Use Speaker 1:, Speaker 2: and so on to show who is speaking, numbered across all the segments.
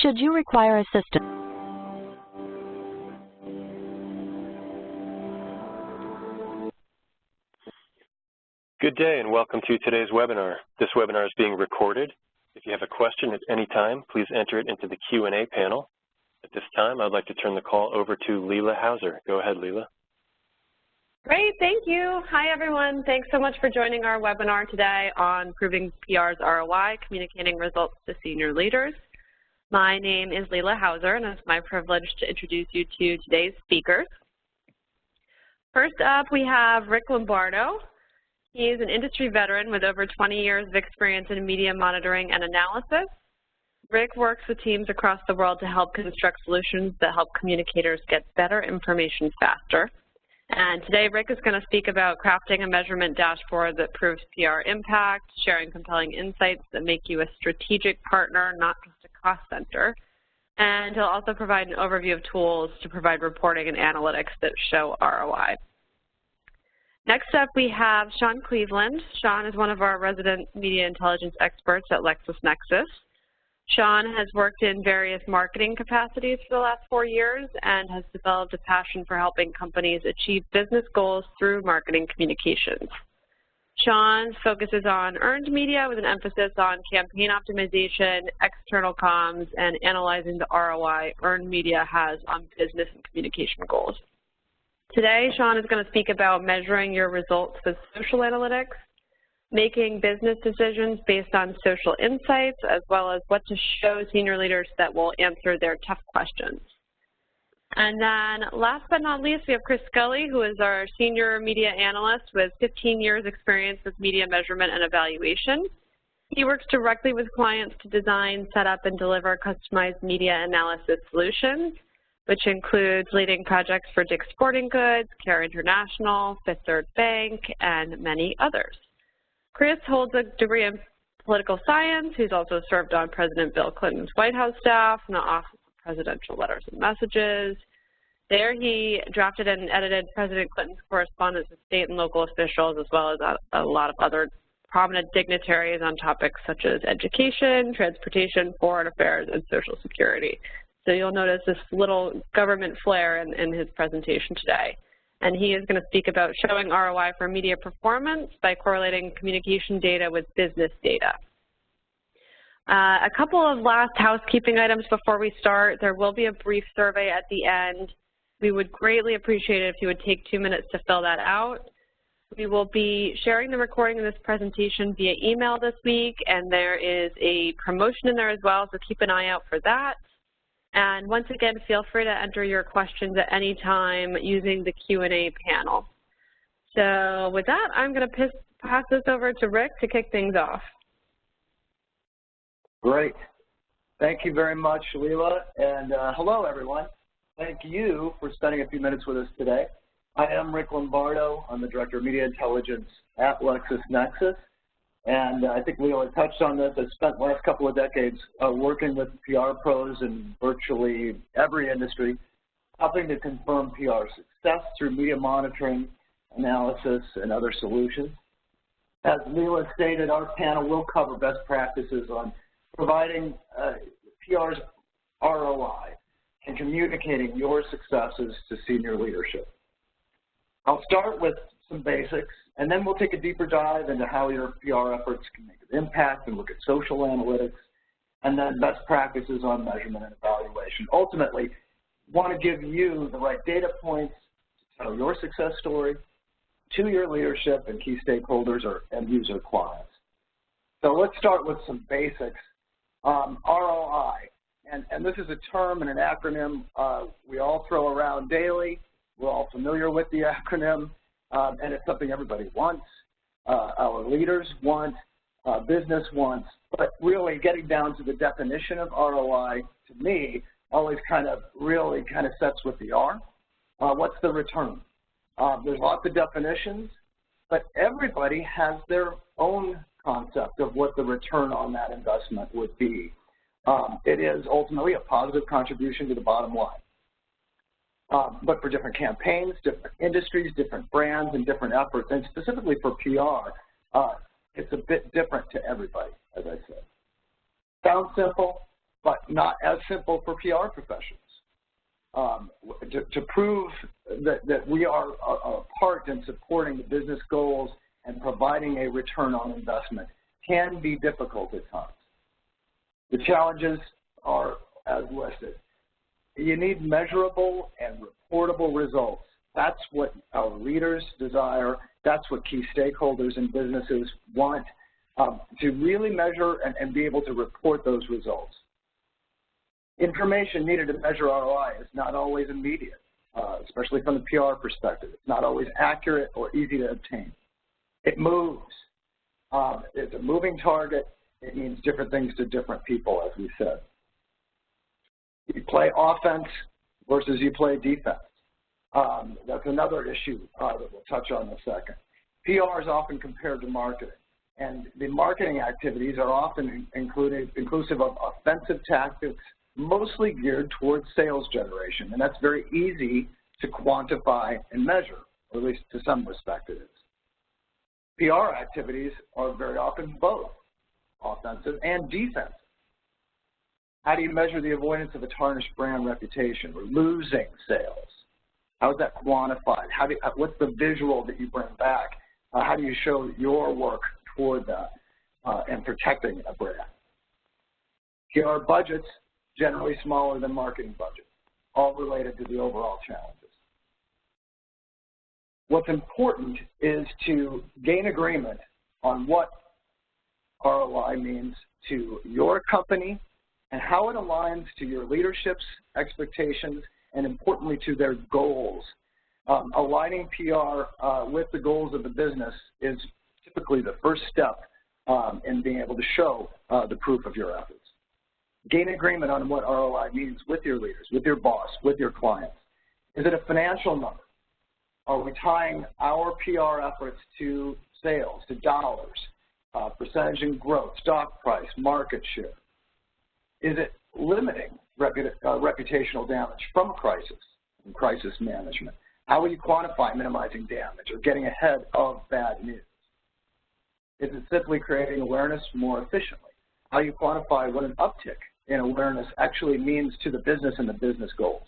Speaker 1: Should you require assistance?
Speaker 2: Good day and welcome to today's webinar. This webinar is being recorded. If you have a question at any time, please enter it into the Q&A panel. At this time, I'd like to turn the call over to Leela Hauser. Go ahead, Leela.
Speaker 3: Great, thank you. Hi, everyone. Thanks so much for joining our webinar today on Proving PR's ROI, Communicating Results to Senior Leaders. My name is Leela Hauser, and it's my privilege to introduce you to today's speakers. First up, we have Rick Lombardo. He is an industry veteran with over 20 years of experience in media monitoring and analysis. Rick works with teams across the world to help construct solutions that help communicators get better information faster. And today, Rick is going to speak about crafting a measurement dashboard that proves PR impact, sharing compelling insights that make you a strategic partner, not just a cost center. And he'll also provide an overview of tools to provide reporting and analytics that show ROI. Next up, we have Sean Cleveland. Sean is one of our resident media intelligence experts at LexisNexis. Sean has worked in various marketing capacities for the last 4 years and has developed a passion for helping companies achieve business goals through marketing communications. Sean focuses on earned media with an emphasis on campaign optimization, external comms, and analyzing the ROI earned media has on business and communication goals. Today, Sean is going to speak about measuring your results with social analytics, making business decisions based on social insights, as well as what to show senior leaders that will answer their tough questions. And then last but not least, we have Chris Scully, who is our senior media analyst with 15 years experience with media measurement and evaluation. He works directly with clients to design, set up, and deliver customized media analysis solutions, which includes leading projects for Dick's Sporting Goods, Care International, Fifth Third Bank, and many others. Chris holds a degree in political science. He's also served on President Bill Clinton's White House staff and the Office of Presidential Letters and Messages. There he drafted and edited President Clinton's correspondence with state and local officials, as well as a lot of other prominent dignitaries on topics such as education, transportation, foreign affairs, and Social Security. So you'll notice this little government flair in his presentation today. And he is going to speak about showing ROI for media performance by correlating communication data with business data. A couple of last housekeeping items before we start. There will be a brief survey at the end. We would greatly appreciate it if you would take 2 minutes to fill that out. We will be sharing the recording of this presentation via email this week, and there is a promotion in there as well, so keep an eye out for that. And once again, feel free to enter your questions at any time using the Q&A panel. So with that, I'm going to pass this over to Rick to kick things off.
Speaker 4: Great. Thank you very much, Leela. And hello, everyone. Thank you for spending a few minutes with us today. I am Rick Lombardo. I'm the Director of Media Intelligence at LexisNexis. And I think Leela touched on this. I've spent the last couple of decades working with PR pros in virtually every industry, helping to confirm PR success through media monitoring, analysis, and other solutions. As Leela stated, our panel will cover best practices on providing PR's ROI and communicating your successes to senior leadership. I'll start with some basics, and then we'll take a deeper dive into how your PR efforts can make an impact and look at social analytics, and then best practices on measurement and evaluation. Ultimately, want to give you the right data points to tell your success story to your leadership and key stakeholders or end user clients. So let's start with some basics. ROI, and this is a term and an acronym we all throw around daily. We're all familiar with the acronym. And it's something everybody wants, our leaders want, business wants, but really getting down to the definition of ROI, to me, always really sets what the R. What's the return? There's lots of definitions, but everybody has their own concept of what the return on that investment would be. It is ultimately a positive contribution to the bottom line. But for different campaigns, different industries, different brands, and different efforts, and specifically for PR, it's a bit different to everybody, as I said. Sounds simple, but not as simple for PR professionals. To prove that we are a part in supporting the business goals and providing a return on investment can be difficult at times. The challenges are as listed. You need measurable and reportable results. That's what our leaders desire. That's what key stakeholders and businesses want, to really measure and be able to report those results. Information needed to measure ROI is not always immediate, especially from the PR perspective. It's not always accurate or easy to obtain. It moves. It's a moving target. It means different things to different people, as we said. You play offense versus you play defense. That's another issue that we'll touch on in a second. PR is often compared to marketing, and the marketing activities are often inclusive of offensive tactics, mostly geared towards sales generation, and that's very easy to quantify and measure, or at least to some respect it is. PR activities are very often both offensive and defensive. How do you measure the avoidance of a tarnished brand reputation or losing sales? How is that quantified? What's the visual that you bring back? How do you show your work toward that and protecting a brand? PR budgets, generally smaller than marketing budgets, all related to the overall challenges. What's important is to gain agreement on what ROI means to your company and how it aligns to your leadership's expectations and, importantly, to their goals. Aligning PR with the goals of the business is typically the first step in being able to show the proof of your efforts. Gain agreement on what ROI means with your leaders, with your boss, with your clients. Is it a financial number? Are we tying our PR efforts to sales, to dollars, percentage in growth, stock price, market share? Is it limiting reputational damage from a crisis and crisis management? How will you quantify minimizing damage or getting ahead of bad news? Is it simply creating awareness more efficiently? How do you quantify what an uptick in awareness actually means to the business and the business goals?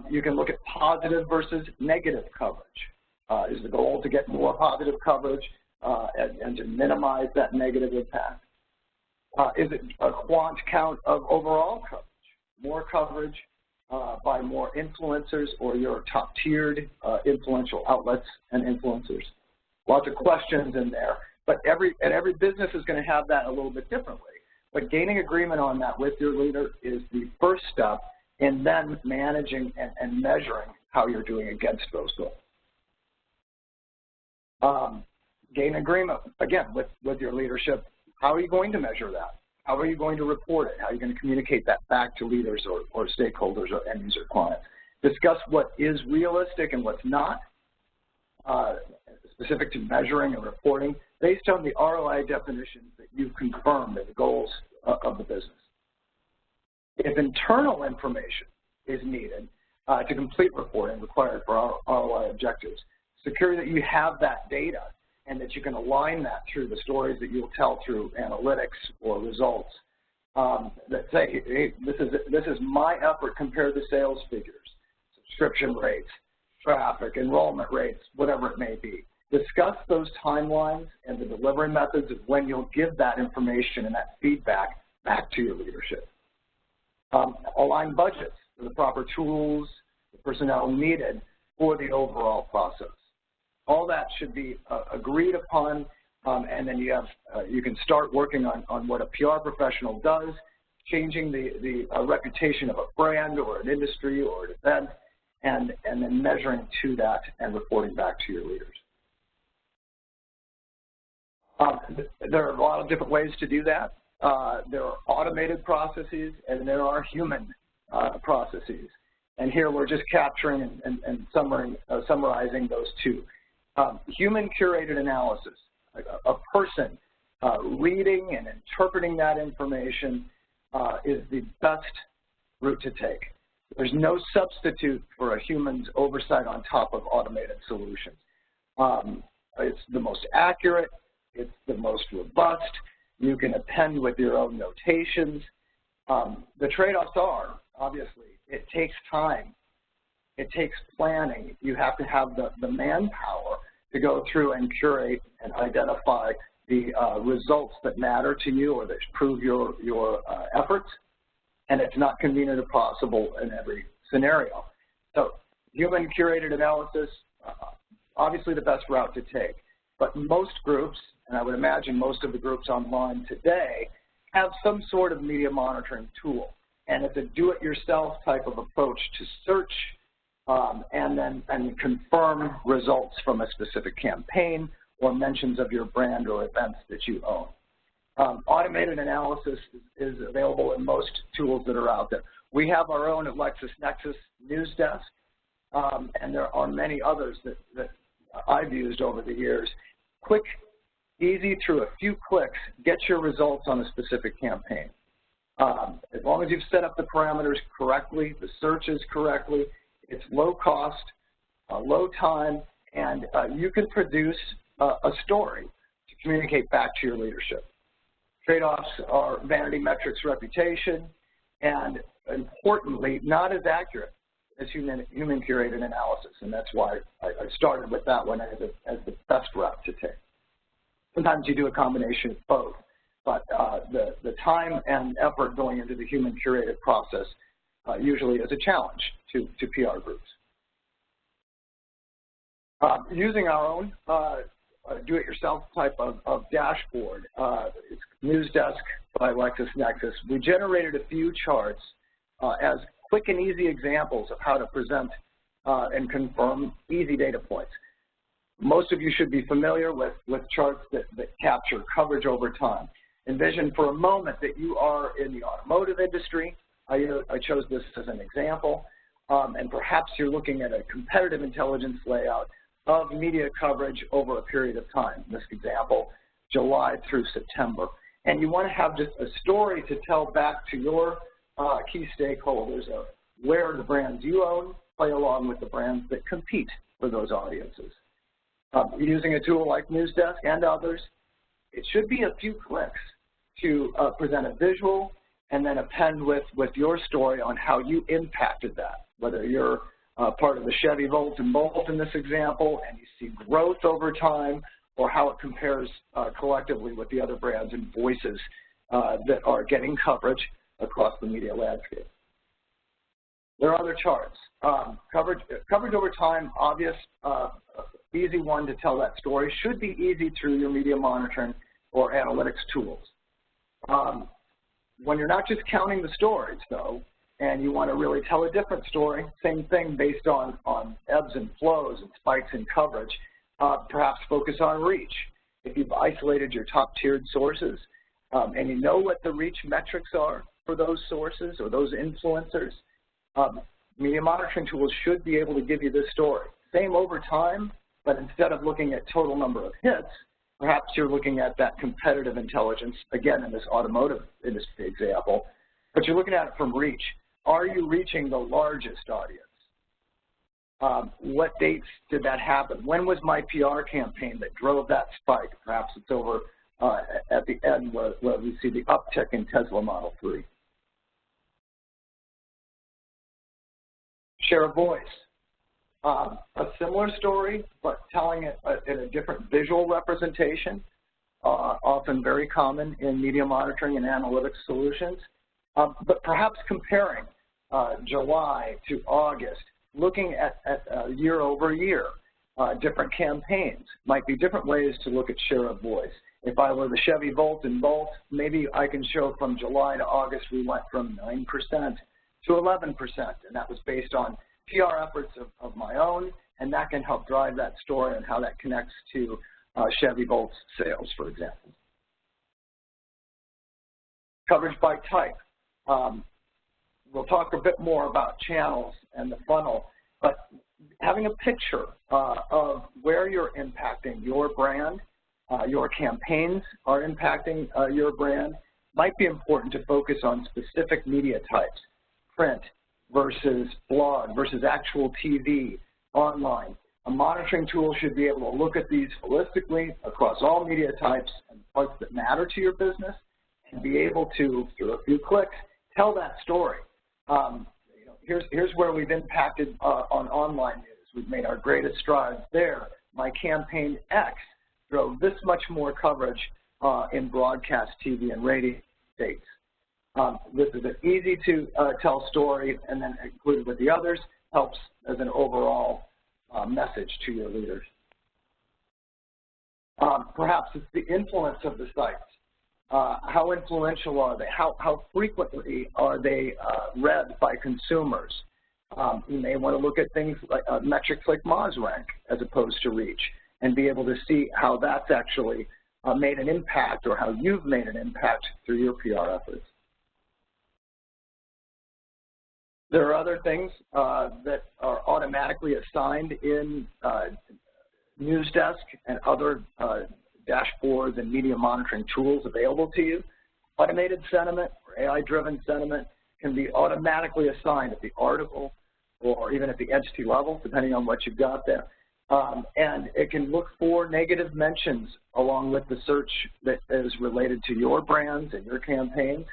Speaker 4: You can look at positive versus negative coverage. Is the goal to get more positive coverage and to minimize that negative impact? Is it a quant count of overall coverage? More coverage by more influencers or your top-tiered influential outlets and influencers? Lots of questions in there, but every business is going to have that a little bit differently. But gaining agreement on that with your leader is the first step in then managing and measuring how you're doing against those goals. Gain agreement, again, with your leadership. How are you going to measure that? How are you going to report it? How are you going to communicate that back to leaders or stakeholders or end user clients? Discuss what is realistic and what's not, specific to measuring and reporting, based on the ROI definitions that you've confirmed as the goals of the business. If internal information is needed to complete reporting required for our ROI objectives, secure that you have that data and that you can align that through the stories that you'll tell through analytics or results that say, hey, this is my effort compared to sales figures, subscription rates, traffic, enrollment rates, whatever it may be. Discuss those timelines and the delivery methods of when you'll give that information and that feedback back to your leadership. Align budgets for the proper tools, the personnel needed for the overall process. All that should be agreed upon, and then you can start working on what a PR professional does, changing the reputation of a brand or an industry or an event, and then measuring to that and reporting back to your leaders. There are a lot of different ways to do that. There are automated processes and there are human processes. And here we're just capturing and summarizing those two. Human curated analysis, a person reading and interpreting that information is the best route to take. There's no substitute for a human's oversight on top of automated solutions. It's the most accurate, it's the most robust, You can append with your own notations. The trade-offs are, obviously, it takes time. It takes planning. You have to have the manpower to go through and curate and identify the results that matter to you or that prove your efforts, and it's not convenient or possible in every scenario. So human curated analysis, obviously the best route to take, but most groups, and I would imagine most of the groups online today, have some sort of media monitoring tool, and it's a do-it-yourself type of approach to search and confirm results from a specific campaign or mentions of your brand or events that you own. Automated analysis is available in most tools that are out there. We have our own at LexisNexis News Desk, and there are many others that I've used over the years. Quick, easy, through a few clicks, get your results on a specific campaign. As long as you've set up the parameters correctly, the searches correctly, it's low cost, low time, and you can produce a story to communicate back to your leadership. Trade-offs are vanity metrics, reputation, and importantly, not as accurate as human curated analysis, and that's why I started with that one as the best route to take. Sometimes you do a combination of both, but the time and effort going into the human curated process usually is a challenge to PR groups. Using our own do-it-yourself type of dashboard, it's News Desk by LexisNexis. We generated a few charts as quick and easy examples of how to present and confirm easy data points. Most of you should be familiar with charts that capture coverage over time. Envision for a moment that you are in the automotive industry. I chose this as an example, and perhaps you're looking at a competitive intelligence layout of media coverage over a period of time. In this example, July through September. And you want to have just a story to tell back to your key stakeholders of where the brands you own play along with the brands that compete for those audiences. Using a tool like News Desk and others, it should be a few clicks to present a visual and then append with your story on how you impacted that, whether you're part of the Chevy Volt and Bolt in this example and you see growth over time, or how it compares collectively with the other brands and voices that are getting coverage across the media landscape. There are other charts. Coverage over time, obvious, easy one to tell that story, should be easy through your media monitoring or analytics tools. When you're not just counting the stories, though, and you want to really tell a different story, same thing based on ebbs and flows and spikes in coverage, perhaps focus on reach. If you've isolated your top-tiered sources and you know what the reach metrics are for those sources or those influencers, media monitoring tools should be able to give you this story. Same over time, but instead of looking at total number of hits, perhaps you're looking at that competitive intelligence, again in this automotive industry example, but you're looking at it from reach. Are you reaching the largest audience? What dates did that happen? When was my PR campaign that drove that spike? Perhaps it's over at the end where we see the uptick in Tesla Model 3. Share of voice. A similar story, but telling it in a different visual representation, often very common in media monitoring and analytics solutions, but perhaps comparing July to August, looking at year over year, different campaigns. Might be different ways to look at share of voice. If I were the Chevy Volt and Bolt, maybe I can show from July to August we went from 9% to 11%, and that was based on PR efforts of my own, and that can help drive that story and how that connects to Chevy Volt's sales, for example. Coverage by type. We'll talk a bit more about channels and the funnel, but having a picture of where you're impacting your brand, your campaigns are impacting your brand, might be important to focus on specific media types, print versus blog versus actual TV, online. A monitoring tool should be able to look at these holistically across all media types and parts that matter to your business and be able to, through a few clicks, tell that story. Here's where we've impacted on online news. We've made our greatest strides there. My campaign X drove this much more coverage in broadcast TV and radio states. This is an easy to tell story, and then included with the others helps as an overall message to your leaders. Perhaps it's the influence of the sites. How influential are they? How frequently are they read by consumers? You may want to look at things like metrics like MOZ RANK as opposed to reach and be able to see how that's actually made an impact or how you've made an impact through your PR efforts. There are other things that are automatically assigned in NewsDesk and other dashboards and media monitoring tools available to you. Automated sentiment or AI-driven sentiment can be automatically assigned at the article or even at the entity level, depending on what you've got there. And it can look for negative mentions along with the search that is related to your brands and your campaigns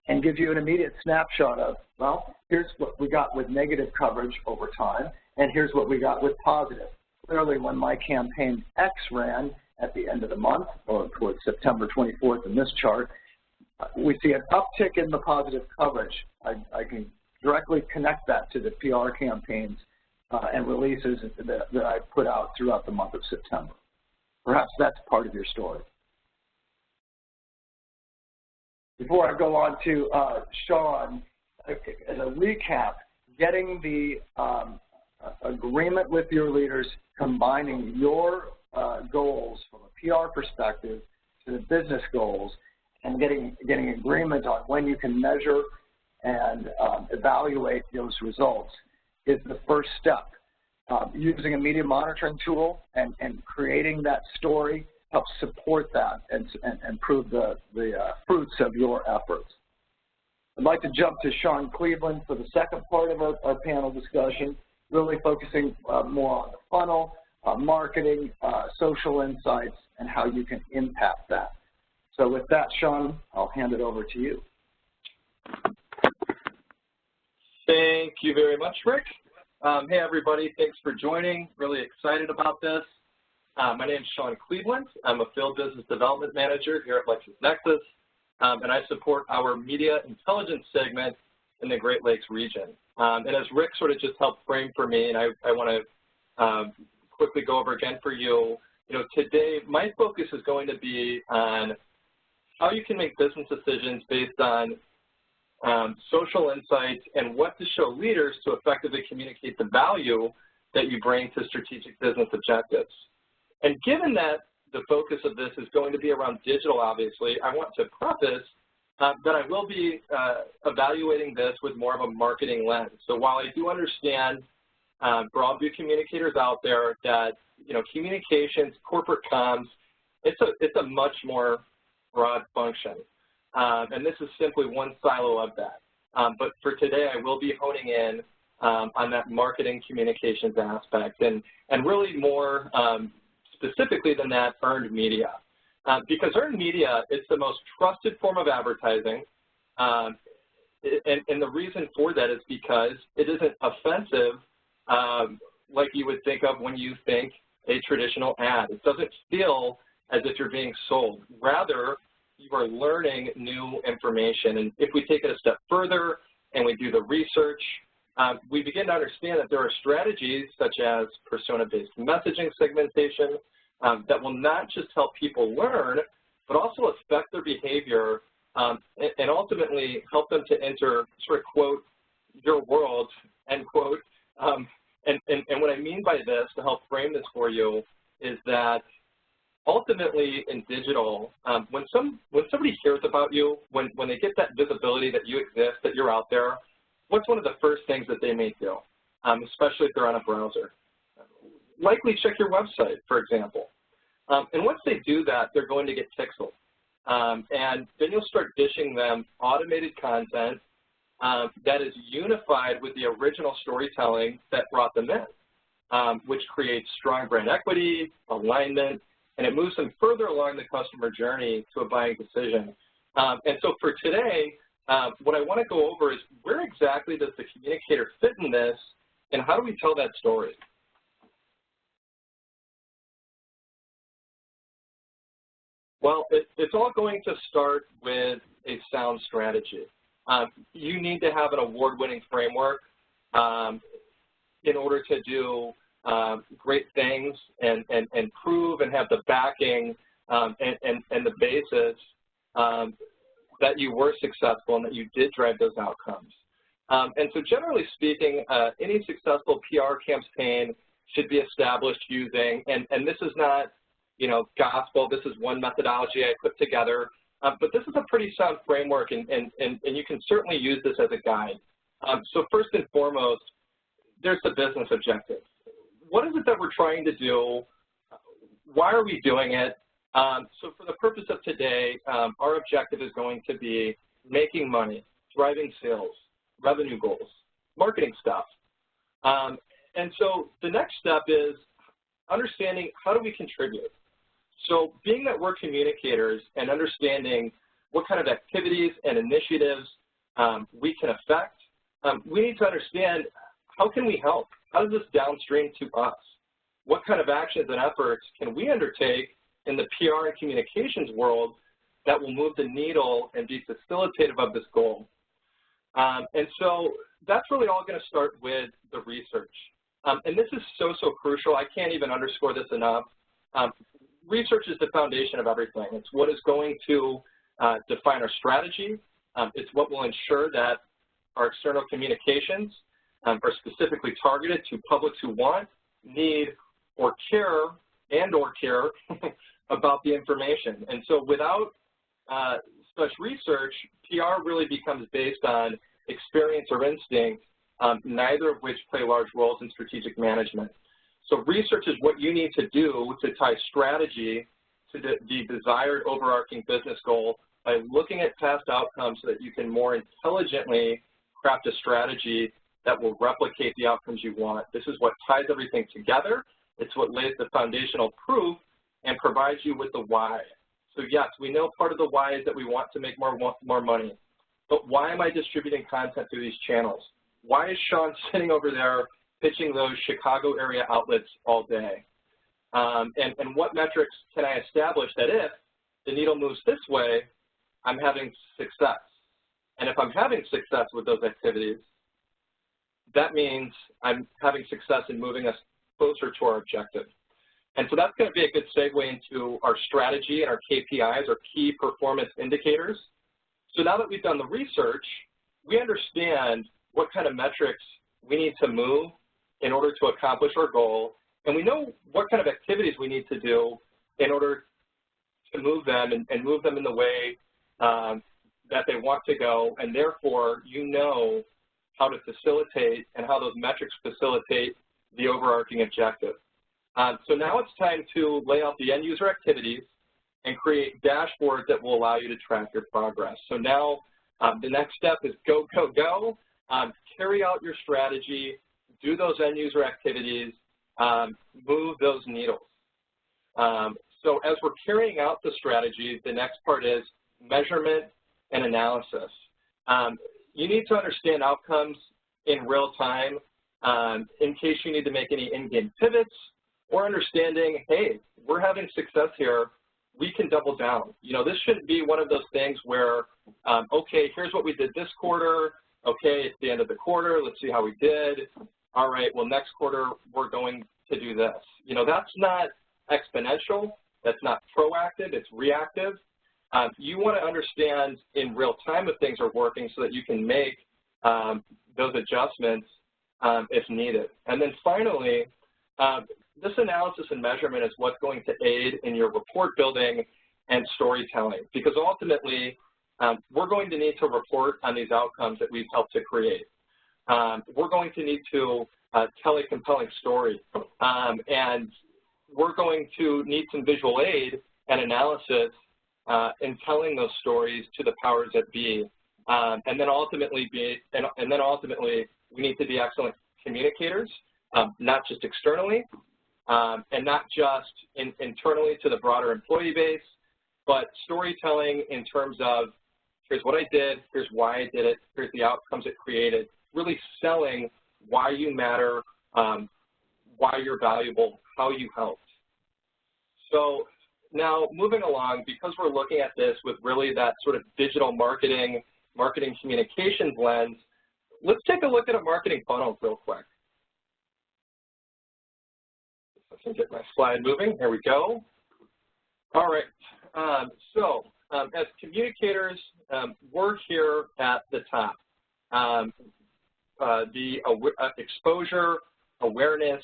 Speaker 4: and give you an immediate snapshot of, well, here's what we got with negative coverage over time, and here's what we got with positive. Clearly, when my campaign X ran at the end of the month, or towards September 24th in this chart, we see an uptick in the positive coverage. I can directly connect that to the PR campaigns and releases that I put out throughout the month of September. Perhaps that's part of your story. Before I go on to Sean, as a recap, getting the agreement with your leaders, combining your goals from a PR perspective to the business goals, and getting agreement on when you can measure and evaluate those results is the first step. Using a media monitoring tool and creating that story helps support that and prove the fruits of your efforts. I'd like to jump to Sean Cleveland for the second part of our panel discussion, really focusing more on the funnel, marketing, social insights, and how you can impact that. So with that, Sean, I'll hand it over to you.
Speaker 1: Thank you very much, Rick. Hey, everybody. Thanks for joining. Really excited about this. My name is Sean Cleveland. I'm a Field Business Development Manager here at LexisNexis, and I support our Media Intelligence segment in the Great Lakes region. And as Rick sort of just helped frame for me, and I want to quickly go over again for you, today my focus is going to be on how you can make business decisions based on social insights and what to show leaders to effectively communicate the value that you bring to strategic business objectives. And given that the focus of this is going to be around digital, obviously, I want to preface that I will be evaluating this with more of a marketing lens. So while I do understand broadview communicators out there that, communications, corporate comms, it's a much more broad function. And this is simply one silo of that. But for today, I will be honing in on that marketing communications aspect and really more specifically than that, earned media. Because earned media is the most trusted form of advertising. And the reason for that is because it isn't offensive like you would think of when you think a traditional ad. It doesn't feel as if you're being sold. Rather, you are learning new information. And if we take it a step further and we do the research, we begin to understand that there are strategies such as persona-based messaging segmentation that will not just help people learn, but also affect their behavior and ultimately help them to enter, sort of, quote, your world, end quote. And what I mean by this, to help frame this for you, is that ultimately in digital, when somebody hears about you, when they get that visibility that you exist, that you're out there, what's one of the first things that they may do, especially if they're on a browser? Likely check your website, for example. And once they do that, they're going to get pixeled. And then you'll start dishing them automated content that is unified with the original storytelling that brought them in. which creates strong brand equity, alignment, and it moves them further along the customer journey to a buying decision. And so for today, what I want to go over is where exactly does the communicator fit in this, and how do we tell that story? Well, it's all going to start with a sound strategy. You need to have an award-winning framework in order to do great things and prove and have the backing and the basis that you were successful and that you did drive those outcomes. And so generally speaking, any successful PR campaign should be established using, and this is not, you know, gospel, this is one methodology I put together, but this is a pretty sound framework, and you can certainly use this as a guide. So first and foremost, there's the business objective. What is it that we're trying to do? Why are we doing it? So for the purpose of today, our objective is going to be making money, driving sales, revenue goals, marketing stuff. And so the next step is understanding how do we contribute. So being that we're communicators and understanding what kind of activities and initiatives we can affect, we need to understand how can we help? How does this downstream to us? What kind of actions and efforts can we undertake in the PR and communications world that will move the needle and be facilitative of this goal? And so that's really all going to start with the research. And this is so crucial. I can't even underscore this enough. Research is the foundation of everything. It's what is going to define our strategy. It's what will ensure that our external communications are specifically targeted to publics who want, need, or care about the information. And so without such research, PR really becomes based on experience or instinct, neither of which play large roles in strategic management. So research is what you need to do to tie strategy to the desired overarching business goal by looking at past outcomes so that you can more intelligently craft a strategy that will replicate the outcomes you want. This is what ties everything together. It's what lays the foundational proof and provides you with the why. So yes, we know part of the why is that we want to make more money. But why am I distributing content through these channels? Why is Sean sitting over there pitching those Chicago area outlets all day? And what metrics can I establish that if the needle moves this way, I'm having success? And if I'm having success with those activities, that means I'm having success in moving us closer to our objective. And so that's going to be a good segue into our strategy and our KPIs, our key performance indicators. So now that we've done the research, we understand what kind of metrics we need to move in order to accomplish our goal, and we know what kind of activities we need to do in order to move them and move them in the way that they want to go, and therefore you know how to facilitate and how those metrics facilitate the overarching objective. So now it's time to lay out the end user activities and create dashboards that will allow you to track your progress. So now the next step is go. Carry out your strategy, do those end user activities, move those needles. So as we're carrying out the strategy, the next part is measurement and analysis. You need to understand outcomes in real time in case you need to make any in-game pivots, or understanding, hey, we're having success here, we can double down. You know, this shouldn't be one of those things where, okay, here's what we did this quarter, okay, it's the end of the quarter, let's see how we did. All right, well, next quarter, we're going to do this. You know, that's not exponential, that's not proactive, it's reactive. You want to understand in real time if things are working so that you can make those adjustments if needed. And then finally, this analysis and measurement is what's going to aid in your report building and storytelling, because ultimately, we're going to need to report on these outcomes that we've helped to create. We're going to need to tell a compelling story, and we're going to need some visual aid and analysis in telling those stories to the powers that be. And then ultimately, we need to be excellent communicators not just externally and not just internally to the broader employee base, but storytelling in terms of here's what I did, here's why I did it, here's the outcomes it created, really selling why you matter, why you're valuable, how you helped. So now moving along, because we're looking at this with really that sort of digital marketing communications lens, let's take a look at a marketing funnel real quick. Let's get my slide moving. Here we go. All right. As communicators, we're here at the top. The exposure, awareness,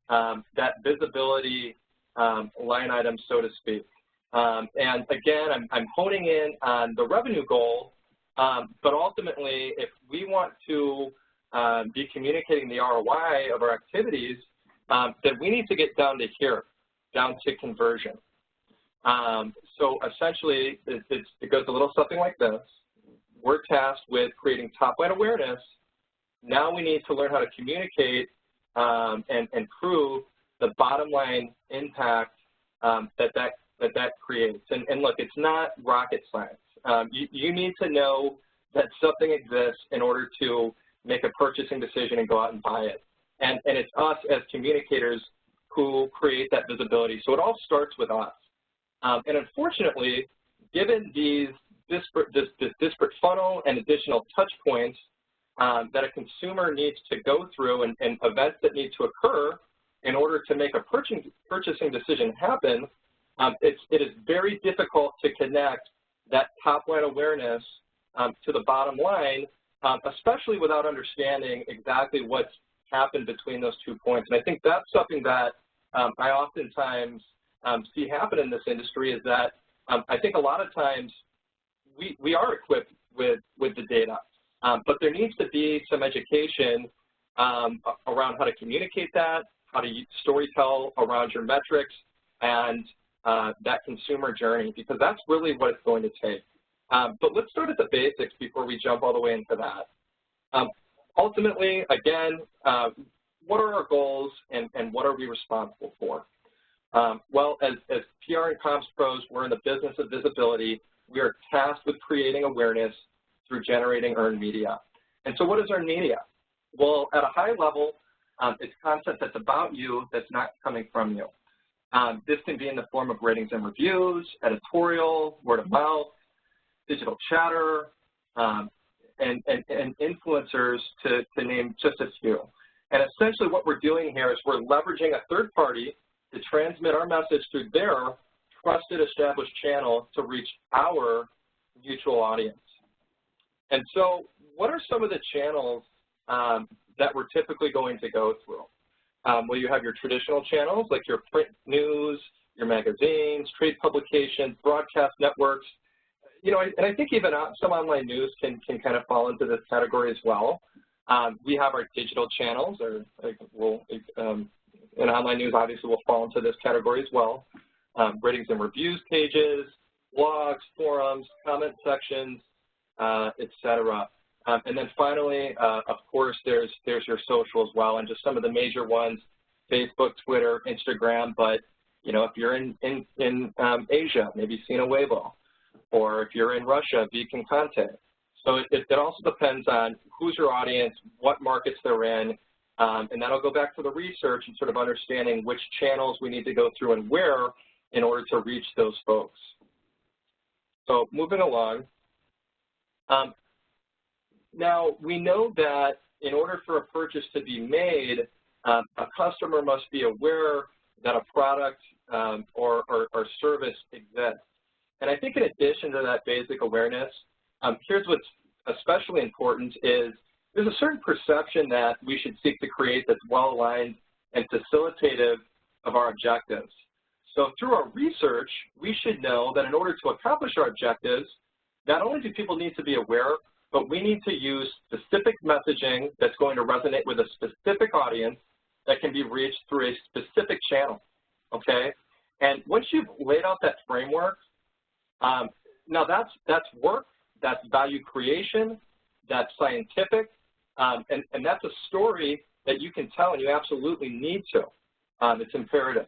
Speaker 1: that visibility line item, so to speak. And again, I'm honing in on the revenue goal, but ultimately, if we want to be communicating the ROI of our activities, then we need to get down to here, down to conversion. So essentially, it goes a little something like this. We're tasked with creating top-line awareness. Now we need to learn how to communicate and prove the bottom-line impact that creates. And look, it's not rocket science. You need to know that something exists in order to make a purchasing decision and go out and buy it. And it's us as communicators who create that visibility. So it all starts with us. And unfortunately, given this disparate funnel and additional touch points that a consumer needs to go through and events that need to occur in order to make a purchasing decision happen, it is very difficult to connect that top-line awareness to the bottom line, especially without understanding exactly what's happened between those 2 points. And I think that's something that I oftentimes see happen in this industry is that I think a lot of times we are equipped with the data, but there needs to be some education around how to communicate that, how to storytell around your metrics and that consumer journey, because that's really what it's going to take. But let's start at the basics before we jump all the way into that. Ultimately, again, what are our goals and what are we responsible for? Well, as PR and comms pros, we're in the business of visibility. We are tasked with creating awareness through generating earned media. And so what is earned media? Well, at a high level, it's content that's about you that's not coming from you. This can be in the form of ratings and reviews, editorial, word of mouth, digital chatter, and influencers to name just a few. And essentially what we're doing here is we're leveraging a third party to transmit our message through their trusted established channel to reach our mutual audience. And so what are some of the channels that we're typically going to go through? Well, you have your traditional channels like your print news, your magazines, trade publications, broadcast networks. You know, and I think even some online news can kind of fall into this category as well. We have our digital channels, or and online news obviously will fall into this category as well. Ratings and reviews pages, blogs, forums, comment sections, et cetera. And then finally, of course, there's your social as well, and just some of the major ones: Facebook, Twitter, Instagram. But you know, if you're in Asia, maybe Sina Weibo, or if you're in Russia, Beacon Content. So it also depends on who's your audience, what markets they're in, and that'll go back to the research and sort of understanding which channels we need to go through and where in order to reach those folks. So moving along. Now, we know that in order for a purchase to be made, a customer must be aware that a product or service exists. And I think in addition to that basic awareness, here's what's especially important is there's a certain perception that we should seek to create that's well-aligned and facilitative of our objectives. So through our research, we should know that in order to accomplish our objectives, not only do people need to be aware, but we need to use specific messaging that's going to resonate with a specific audience that can be reached through a specific channel, okay? And once you've laid out that framework, now that's work, that's value creation, that's scientific, and that's a story that you can tell, and you absolutely need to. It's imperative.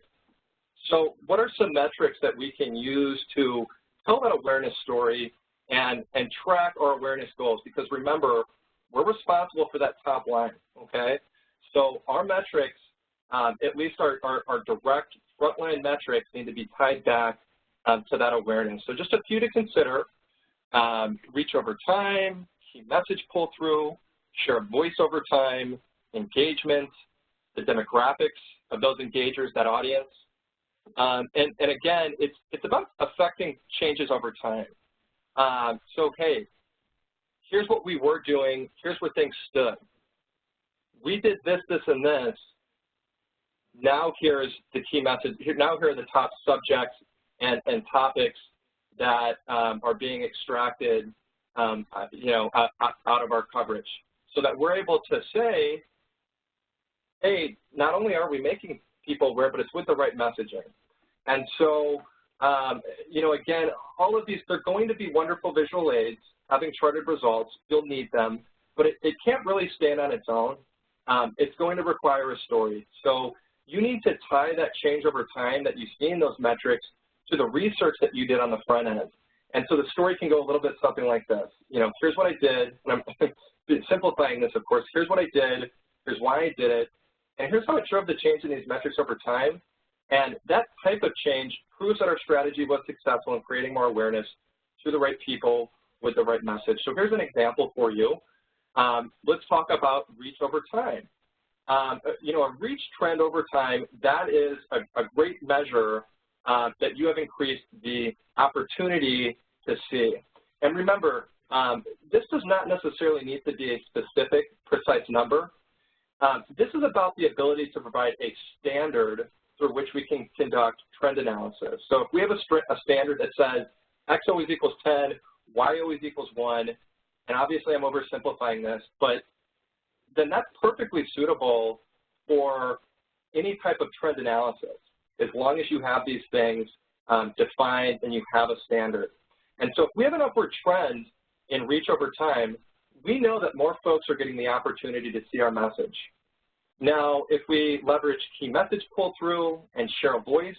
Speaker 1: So what are some metrics that we can use to tell that awareness story and track our awareness goals? Because remember, we're responsible for that top line, okay? So our metrics, at least our direct frontline metrics, need to be tied back to that awareness. So just a few to consider: reach over time, key message pull-through, share of voice over time, engagement, the demographics of those engagers, that audience. And again, it's about affecting changes over time. So, hey, here's what we were doing. Here's where things stood. We did this, this, and this. Now here's the key message. Now here are the top subjects and topics that are being extracted, out of our coverage, so that we're able to say, hey, not only are we making people aware, but it's with the right messaging. And so, again, all of these, they're going to be wonderful visual aids. Having charted results, you'll need them, but it can't really stand on its own. It's going to require a story. So you need to tie that change over time that you see in those metrics to the research that you did on the front end. And so the story can go a little bit something like this. Here's what I did, and I'm simplifying this, of course. Here's what I did, here's why I did it, and here's how it drove the change in these metrics over time. And that type of change proves that our strategy was successful in creating more awareness to the right people with the right message. So here's an example for you. Let's talk about reach over time. A reach trend over time, that is a great measure that you have increased the opportunity to see. And remember, this does not necessarily need to be a specific, precise number. This is about the ability to provide a standard through which we can conduct trend analysis. So if we have a standard that says X always equals 10, Y always equals 1, and obviously I'm oversimplifying this, but then that's perfectly suitable for any type of trend analysis, as long as you have these things defined and you have a standard. And so if we have an upward trend in reach over time, we know that more folks are getting the opportunity to see our message. Now, if we leverage key message pull-through and share a voice,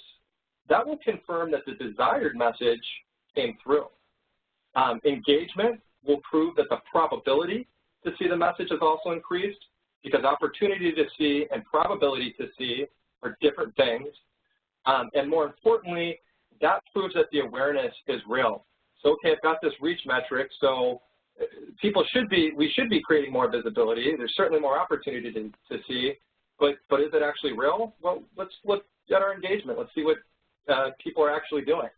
Speaker 1: that will confirm that the desired message came through. Engagement will prove that the probability to see the message is also increased, because opportunity to see and probability to see are different things. And more importantly, that proves that the awareness is real. So, okay, I've got this reach metric, so we should be creating more visibility. There's certainly more opportunity to see, but is it actually real? Well, let's look at our engagement. Let's see what people are actually doing.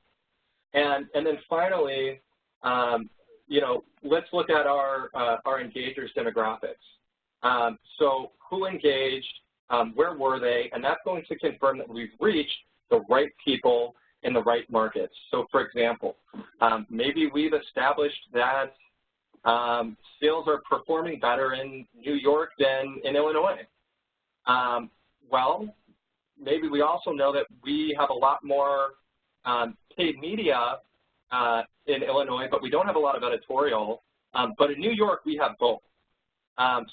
Speaker 1: And then finally, let's look at our engagers demographics. So who engaged, where were they, and that's going to confirm that we've reached the right people in the right markets. So for example, maybe we've established that sales are performing better in New York than in Illinois. Well, maybe we also know that we have a lot more paid media in Illinois, but we don't have a lot of editorial. But in New York, we have both.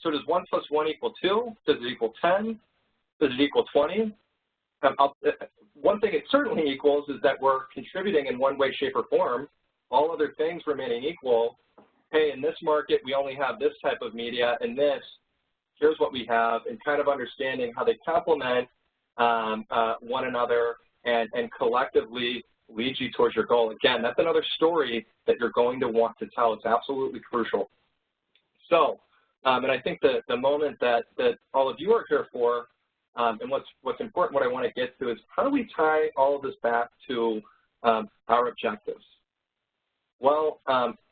Speaker 1: So does 1 + 1 equal 2? Does it equal 10? Does it equal 20? One thing it certainly equals is that we're contributing in one way, shape, or form. All other things remaining equal. Hey, in this market, we only have this type of media, and here's what we have, and kind of understanding how they complement one another and collectively lead you towards your goal. Again, that's another story that you're going to want to tell. It's absolutely crucial. So, and I think the moment that all of you are here for, and what's important, what I want to get to is how do we tie all of this back to our objectives? Well,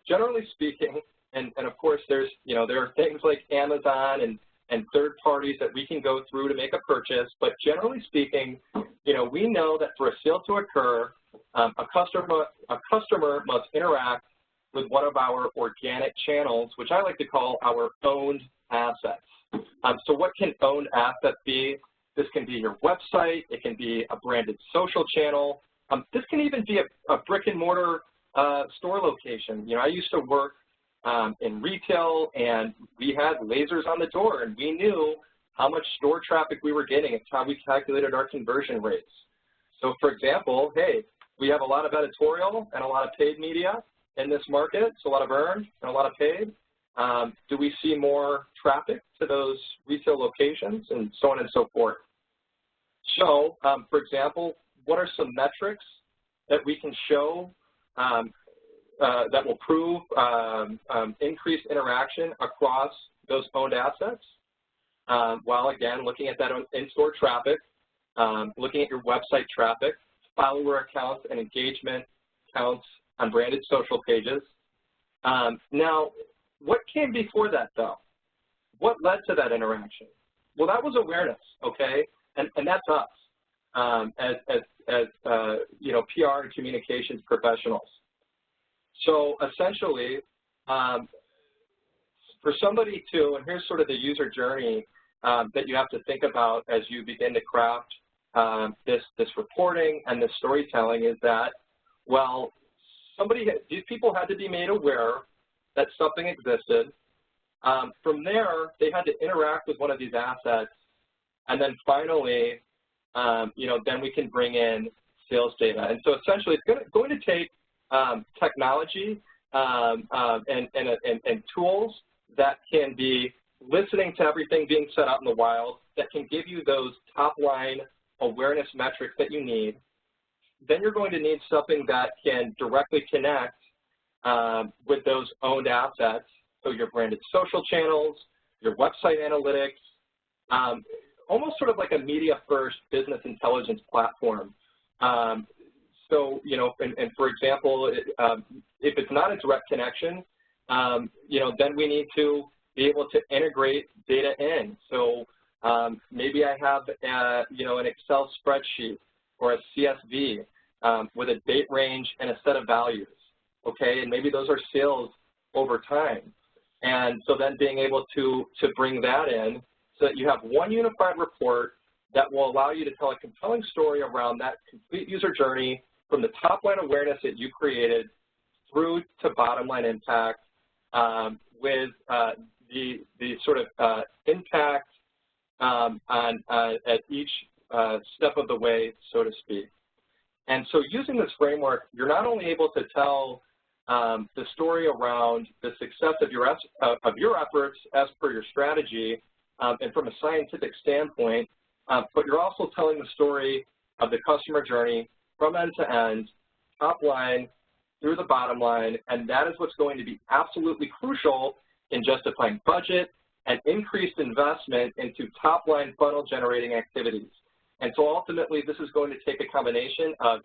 Speaker 1: generally speaking, and of course there are things like Amazon and third parties that we can go through to make a purchase, but generally speaking, we know that for a sale to occur, a customer must interact with one of our organic channels, which I like to call our owned assets. So what can owned assets be? This can be your website. It can be a branded social channel. This can even be a brick and mortar store location. I used to work in retail, and we had lasers on the door, and we knew how much store traffic we were getting. It's how we calculated our conversion rates. So for example, hey, we have a lot of editorial and a lot of paid media in this market, so a lot of earned and a lot of paid. Do we see more traffic to those retail locations, and so on and so forth. So, for example, what are some metrics that we can show that will prove increased interaction across those owned assets? While again, looking at that in-store traffic, looking at your website traffic, follower accounts and engagement counts on branded social pages. Now, what came before that though? What led to that interaction? Well, that was awareness, okay? And that's us as you know, PR and communications professionals. So essentially, for somebody to, and here's sort of the user journey that you have to think about as you begin to craft this reporting and this storytelling, is that, well, these people had to be made aware that something existed. From there, they had to interact with one of these assets, and then finally, you know, then we can bring in sales data. And so essentially, it's going to take technology and tools that can be listening to everything being set out in the wild, that can give you those top-line awareness metrics that you need. Then you're going to need something that can directly connect with those owned assets, so your branded social channels, your website analytics, almost sort of like a media-first business intelligence platform. So, you know, and for example, if it's not a direct connection, you know, then we need to be able to integrate data in. So maybe I have, you know, an Excel spreadsheet or a CSV with a date range and a set of values, okay? And maybe those are sales over time. And so then being able to bring that in so that you have one unified report that will allow you to tell a compelling story around that complete user journey from the top line awareness that you created through to bottom line impact, with the sort of impact at each step of the way, so to speak. And so using this framework, you're not only able to tell the story around the success of your efforts as per your strategy and from a scientific standpoint, but you're also telling the story of the customer journey from end to end, top line through the bottom line, and that is what's going to be absolutely crucial in justifying budget and increased investment into top line funnel generating activities. And so ultimately, this is going to take a combination of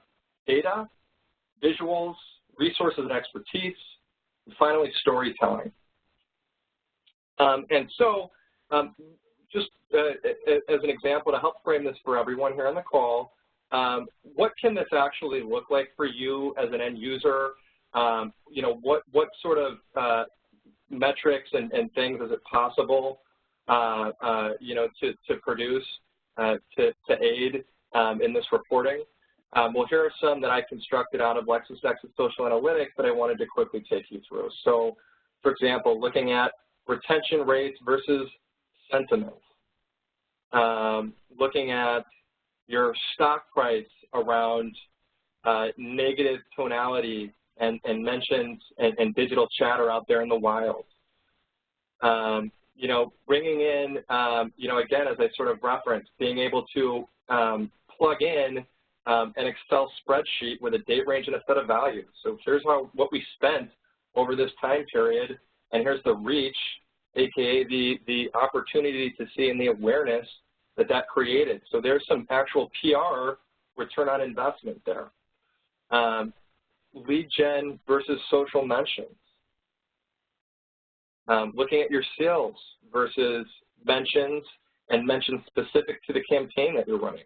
Speaker 1: data, visuals, resources and expertise, and finally storytelling. And so just as an example to help frame this for everyone here on the call, what can this actually look like for you as an end user? You know, what sort of metrics and things is it possible, you know, to produce, to aid in this reporting? Well, here are some that I constructed out of LexisNexis Social Analytics that I wanted to quickly take you through. So, for example, looking at retention rates versus sentiment, looking at your stock price around negative tonality and mentions and digital chatter out there in the wild. You know, bringing in, you know, again, as I sort of referenced, being able to plug in an Excel spreadsheet with a date range and a set of values. So here's what we spent over this time period, and here's the reach, aka the opportunity to see and the awareness that created. So there's some actual PR return on investment there. Lead gen versus social mentions. Looking at your sales versus mentions and mentions specific to the campaign that you're running.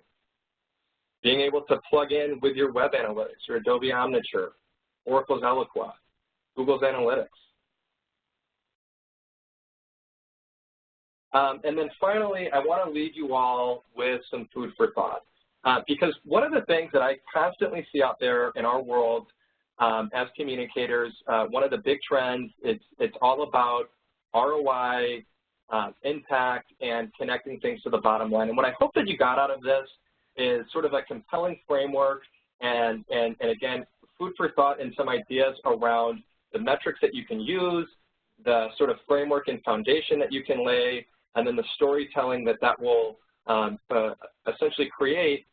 Speaker 1: Being able to plug in with your web analytics, your Adobe Omniture, Oracle's Eloqua, Google's Analytics. And then finally, I want to leave you all with some food for thought. Because one of the things that I constantly see out there in our world as communicators, one of the big trends, it's all about ROI, impact, and connecting things to the bottom line. And what I hope that you got out of this is sort of a compelling framework and again, food for thought and some ideas around the metrics that you can use, the sort of framework and foundation that you can lay, and then the storytelling that will essentially create.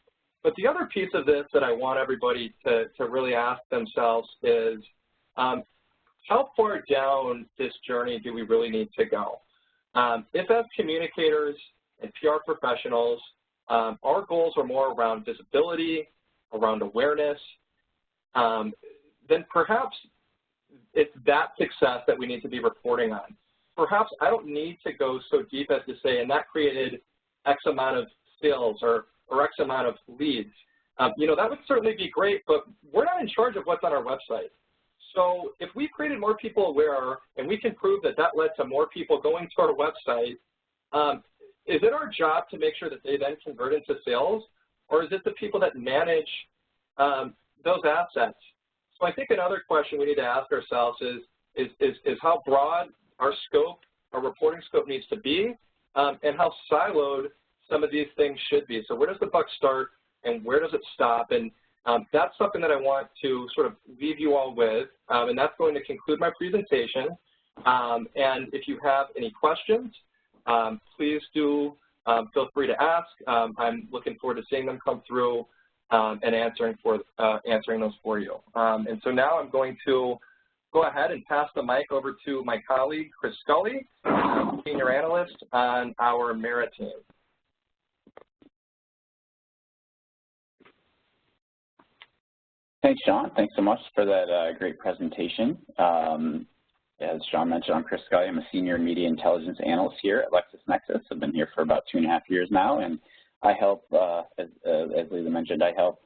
Speaker 1: But the other piece of this that I want everybody to really ask themselves is, how far down this journey do we really need to go? If as communicators and PR professionals, our goals are more around visibility, around awareness, then perhaps it's that success that we need to be reporting on. Perhaps I don't need to go so deep as to say, and that created X amount of sales or X amount of leads. You know, that would certainly be great, but we're not in charge of what's on our website. So if we created more people aware and we can prove that that led to more people going to our website, is it our job to make sure that they then convert into sales, or is it the people that manage those assets? So I think another question we need to ask ourselves is how broad our scope, our reporting scope needs to be, and how siloed some of these things should be. So where does the buck start and where does it stop? And that's something that I want to sort of leave you all with, and that's going to conclude my presentation. And if you have any questions, please do feel free to ask. I'm looking forward to seeing them come through and answering those for you. And so now I'm going to go ahead and pass the mic over to my colleague, Chris Scully, Senior Analyst on our Merit team.
Speaker 5: Thanks, Sean. Thanks so much for that great presentation. As Sean mentioned, I'm Chris Scully. I'm a Senior Media Intelligence Analyst here at LexisNexis. I've been here for about 2.5 years now, and I help, as Leela mentioned, I help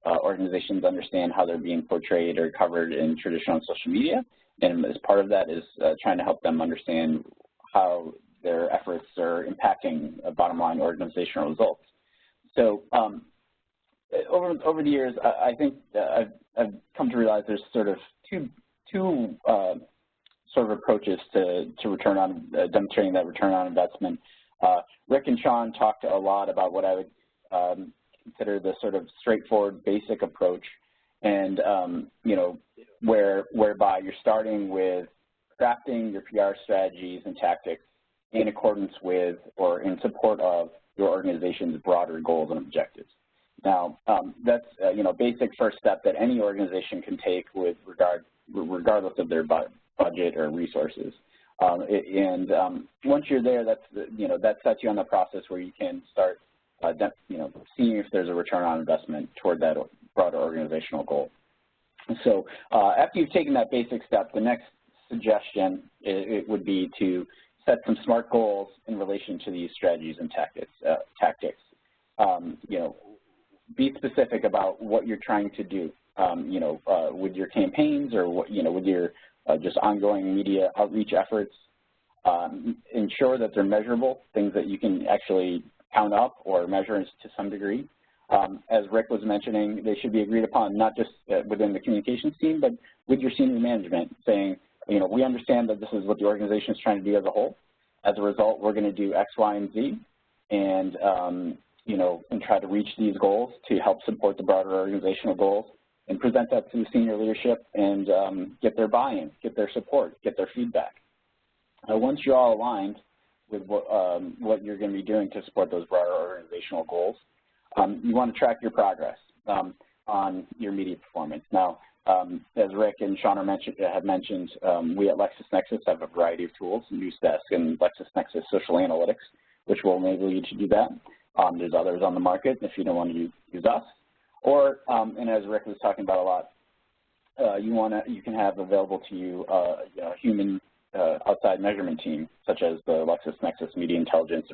Speaker 5: organizations understand how they're being portrayed or covered in traditional social media, and as part of that is trying to help them understand how their efforts are impacting bottom line organizational results. So over the years, I think I've come to realize there's sort of two sort of approaches to return on demonstrating that return on investment. Rick and Sean talked a lot about what I would consider the sort of straightforward, basic approach, and you know, whereby you're starting with crafting your PR strategies and tactics in accordance with or in support of your organization's broader goals and objectives. Now, that's you know, basic first step that any organization can take with regardless of their budget or resources. Once you're there, that's you know, that sets you on the process where you can start you know, seeing if there's a return on investment toward that broader organizational goal. So after you've taken that basic step, the next suggestion it would be to set some SMART goals in relation to these strategies and tactics. You know, be specific about what you're trying to do. You know, with your campaigns or what, you know, with your just ongoing media outreach efforts. Ensure that they're measurable, things that you can actually count up or measure to some degree. As Rick was mentioning, they should be agreed upon not just within the communications team, but with your senior management, saying, you know, we understand that this is what the organization is trying to do as a whole. As a result, we're going to do X, Y, and Z, and you know, and try to reach these goals to help support the broader organizational goals, and present that to the senior leadership and get their buy-in, get their support, get their feedback. Once you're all aligned with what you're going to be doing to support those broader organizational goals, you want to track your progress on your media performance. Now, as Rick and Sean have mentioned, we at LexisNexis have a variety of tools, NewsDesk and LexisNexis Social Analytics, which will enable you to do that. There's others on the market if you don't want to use us. Or, and as Rick was talking about a lot, you can have available to you a human outside measurement team, such as the LexisNexis Media Intelligence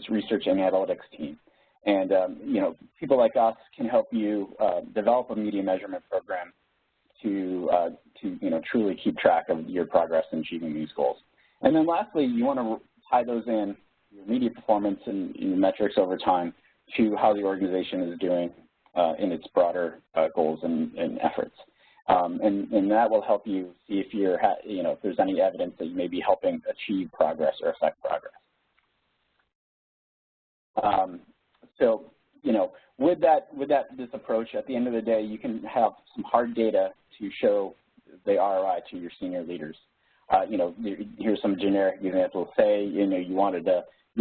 Speaker 5: Research and Analytics team. And you know, people like us can help you develop a media measurement program to you know, truly keep track of your progress in achieving these goals. And then lastly, you want to tie those in, your media performance and your metrics over time, to how the organization is doing in its broader goals and efforts. And that will help you see if you're, if there's any evidence that you may be helping achieve progress or affect progress. So, with this approach, at the end of the day, you can have some hard data to show the ROI to your senior leaders. Here's some generic examples. Say, you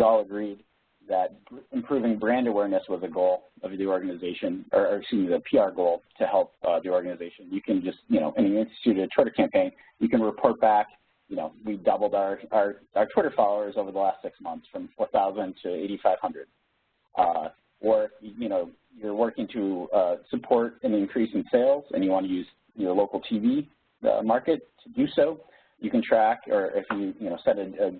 Speaker 5: all agreed that improving brand awareness was a goal of the organization, or excuse me, the PR goal to help the organization. You can just, in an instituted Twitter campaign, you can report back, we doubled our Twitter followers over the last 6 months from 4,000 to 8,500. Or, you're working to support an increase in sales and you want to use your local TV market to do so. You can track, or if you, set a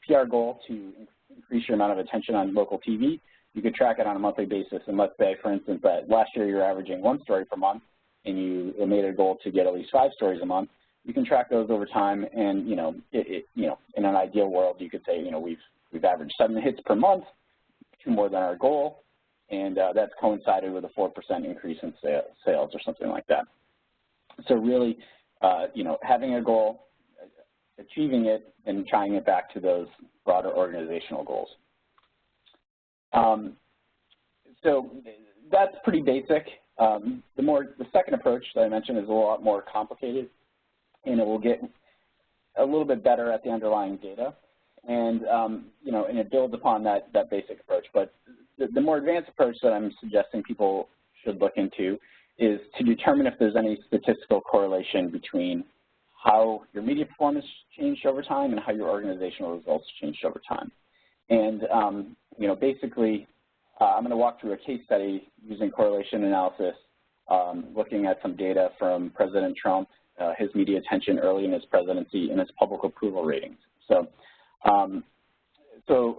Speaker 5: PR goal to increase your amount of attention on local TV, you could track it on a monthly basis. And let's say, for instance, that last year you're averaging 1 story per month and you made a goal to get at least 5 stories a month. You can track those over time, and, in an ideal world, you could say, we've averaged 7 hits per month, 2 more than our goal, and that's coincided with a 4% increase in sales or something like that. So really, having a goal, achieving it, and tying it back to those broader organizational goals. So that's pretty basic. The second approach that I mentioned is a lot more complicated, and it will get a little bit better at the underlying data, and and it builds upon that basic approach. But the more advanced approach that I'm suggesting people should look into is to determine if there's any statistical correlation between how your media performance changed over time and how your organizational results changed over time. And basically, I'm going to walk through a case study using correlation analysis, looking at some data from President Trump, his media attention early in his presidency, and his public approval ratings. So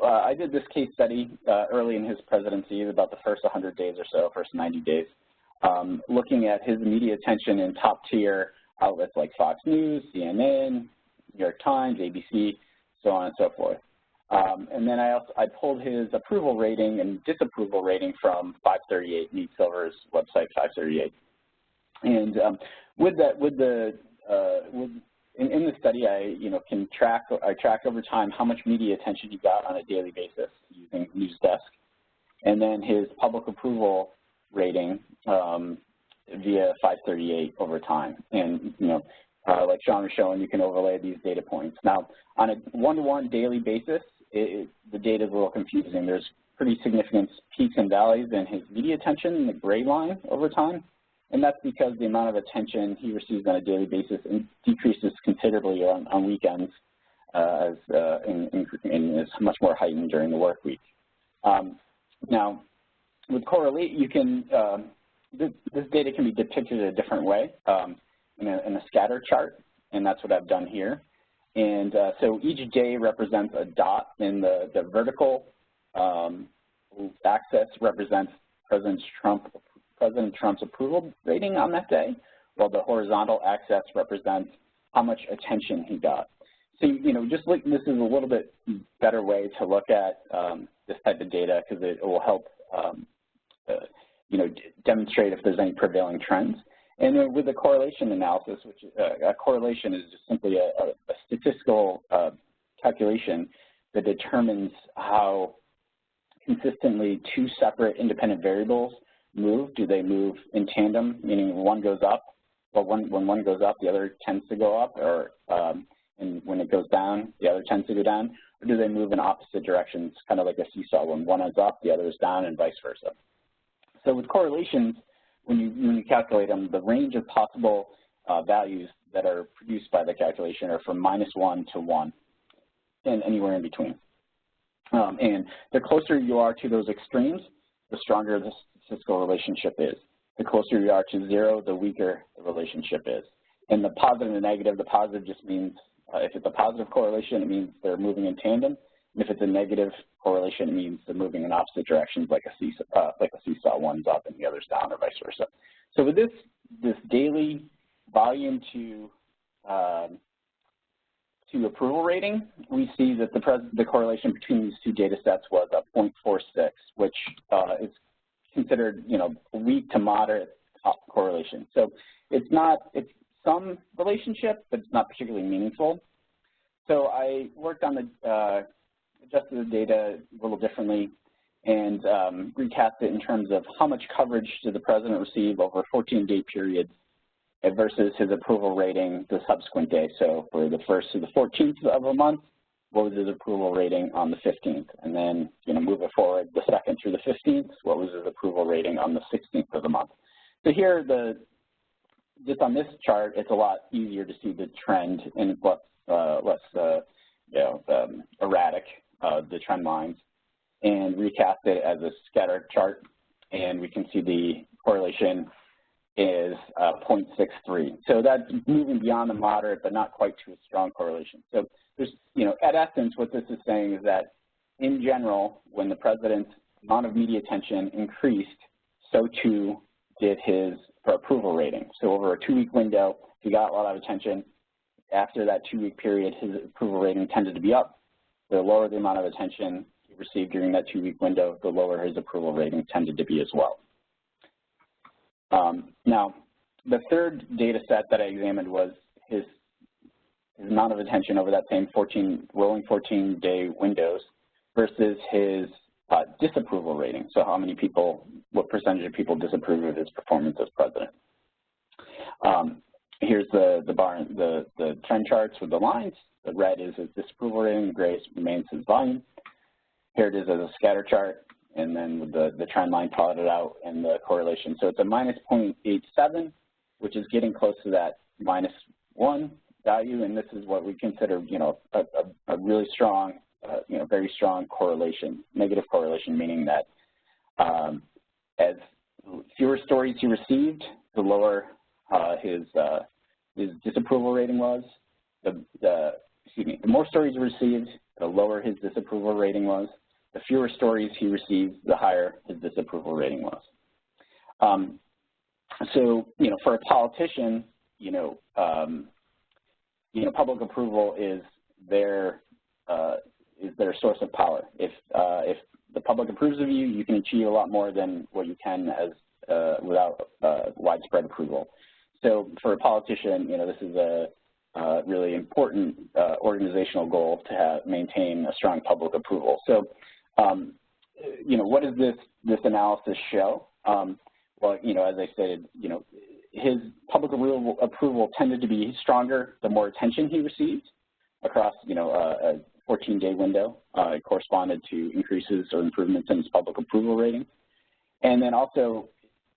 Speaker 5: I did this case study early in his presidency, about the first 100 days or so, first 90 days, looking at his media attention in top-tier outlets like Fox News, CNN, New York Times, ABC, so on and so forth. And then I pulled his approval rating and disapproval rating from 538, Meet Silver's website, 538. And in the study, I track over time how much media attention he got on a daily basis using NewsDesk, and then his public approval rating via 538 over time. And like Sean was showing, you can overlay these data points. Now, on a one-to-one daily basis, the data is a little confusing. There's pretty significant peaks and valleys in his media attention in the gray line over time. And that's because the amount of attention he receives on a daily basis decreases considerably on weekends, and is much more heightened during the work week. Now, with Correlate, you can this data can be depicted a different way in a scatter chart, and that's what I've done here. And so each day represents a dot, and the vertical axis represents President Trump's approval rating on that day, while the horizontal axis represents how much attention he got. So, just look, this is a little bit better way to look at this type of data, because it will help, demonstrate if there's any prevailing trends. And then with the correlation analysis, which a correlation is just simply a statistical calculation that determines how consistently 2 separate independent variables move. Do they move in tandem, meaning one goes up, but when one goes up, the other tends to go up, or and when it goes down, the other tends to go down, or do they move in opposite directions, kind of like a seesaw, when one is up, the other is down, and vice versa. So with correlations, when you calculate them, the range of possible values that are produced by the calculation are from -1 to 1, and anywhere in between. And the closer you are to those extremes, the stronger the statistical relationship is. The closer you are to 0, the weaker the relationship is. And the positive and the negative, the positive just means, if it's a positive correlation, it means they're moving in tandem. And if it's a negative correlation, it means they're moving in opposite directions, like a seesaw, one's up and the other's down, or vice versa. So with this daily volume to approval rating, we see that the correlation between these 2 data sets was a 0.46, which is considered, a weak to moderate correlation. So it's some relationship, but it's not particularly meaningful. So I worked on the adjusted the data a little differently and recast it in terms of how much coverage did the president receive over a 14-day period versus his approval rating the subsequent day. So for the 1st to the 14th of a month, what was his approval rating on the 15th? And then, move it forward the 2nd through the 15th, what was his approval rating on the 16th of the month? So here, just on this chart, it's a lot easier to see the trend and it's less erratic, the trend lines, and recast it as a scatter chart, and we can see the correlation is 0.63. So that's moving beyond the moderate, but not quite to a strong correlation. So there's, at essence, what this is saying is that in general, when the president's amount of media attention increased, so too did his approval rating. So over a 2-week window, he got a lot of attention. After that 2-week period, his approval rating tended to be up. The lower the amount of attention he received during that 2-week window, the lower his approval rating tended to be as well. Now, the third data set that I examined was his amount of attention over that same rolling 14-day windows versus his disapproval rating. So how many people, what percentage of people disapprove of his performance as president? Here's the trend charts with the lines. The red is his disapproval rating, the gray remains his volume. Here it is as a scatter chart, and then with the trend line plotted out and the correlation. So it's a minus 0.87, which is getting close to that -1 value, and this is what we consider, a really strong, very strong correlation, negative correlation, meaning that as fewer stories he received, the lower his disapproval rating was. The more stories he received, the lower his disapproval rating was. The fewer stories he received, the higher his disapproval rating was. So, for a politician, public approval is their source of power. If the public approves of you, you can achieve a lot more than what you can as without widespread approval. So for a politician, this is a really important organizational goal to maintain a strong public approval. So, what does this analysis show? Well, as I stated, his public approval tended to be stronger the more attention he received across, a 14-day window. It corresponded to increases or improvements in his public approval rating. And then also,